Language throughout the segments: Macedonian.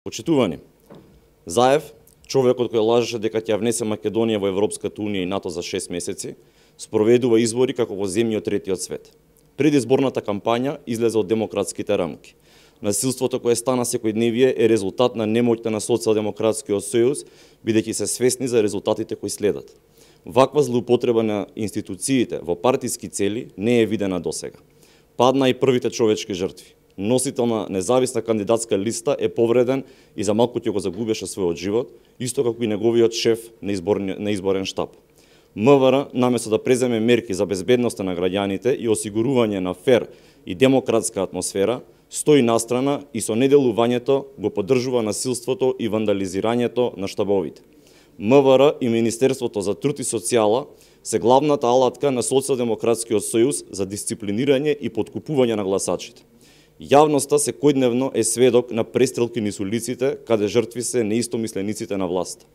Почитувани, Заев, човекот кој лажеше дека ќе внесе Македонија во Европската унија и НАТО за 6 месеци, спроведува избори како во земји од третиот свет. Предизборната кампања излезе од демократските рамки. Насилството кое стана секојдневие е резултат на немоќта на Социјалдемократскиот сојуз, бидејќи се свесни за резултатите кои следат. Ваква злоупотреба на институциите во партиски цели не е видена досега. Падна и првите човечки жртви. Носител на независна кандидатска листа е повреден и за малку ќе го загубеше својот живот, исто како и неговиот шеф на изборен штаб. МВР, наместо да преземе мерки за безбедноста на граѓаните и осигурување на фер и демократска атмосфера, стои настрана и со неделувањето го поддржува насилството и вандализирањето на штабовите. МВР и Министерството за труд и социјала се главната алатка на Социјалдемократскиот сојуз за дисциплинирање и подкупување на гласачите. Јавноста секојдневно е сведок на престрелки низ улиците, каде жртви се неистомислениците на власт.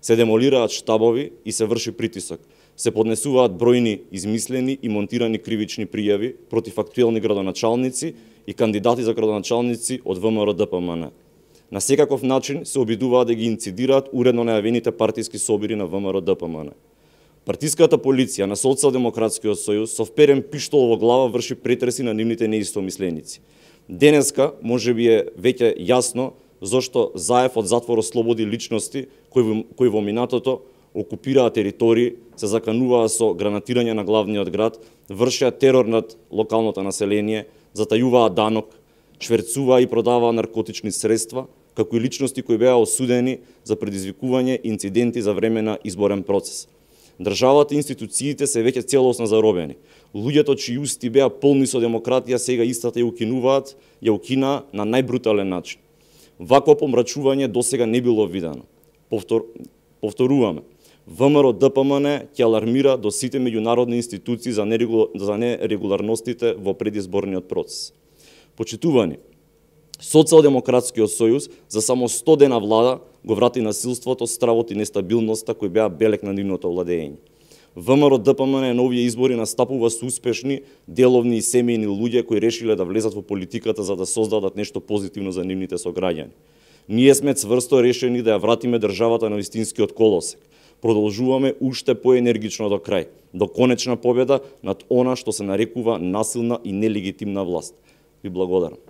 Се демолираат штабови и се врши притисок. Се поднесуваат бројни измислени и монтирани кривични пријави против актуелни градоначалници и кандидати за градоначалници од ВМРО-ДПМН. На секаков начин се обидуваат да ги инцидираат уредно најавените партиски собири на ВМРО-ДПМН. Партиската полиција на Социјалдемократскиот сојуз со вперен пиштол во глава врши претреси на нивните неистомисленици. Денеска можеби е веќе јасно зошто Заев од затвор ослободи личности кои во минатото окупираа територии, се закануваа со гранатирање на главниот град, вршеа терор над локалното население, затајуваа данок, шверцуваа и продаваа наркотични средства, како и личности кои беа осудени за предизвикување инциденти за време на изборен процес. Државата и институциите се веќе целосно заробени. Луѓето чии усти беа полни со демократија сега истата ја укинаа на најбрутален начин. Вакво помрачување досега не било видено. Повторуваме, ВМРО-ДПМН ќе алармира до сите меѓународни институции за нерегуларностите во предизборниот процес. Почитувани, Социјалдемократскиот сојуз за само 100 дена влада го врати насилството, стравот и нестабилноста кои беа белег на нивното владење. ВМРО-ДПМН на овие избори настапува со успешни, деловни и семејни луѓе кои решиле да влезат во политиката за да создадат нешто позитивно за нивните сограѓани. Ние сме цврсто решени да ја вратиме државата на вистинскиот колосек. Продолжуваме уште поенергично до крај, до конечна победа над она што се нарекува насилна и нелегитимна власт. Ви благодарам.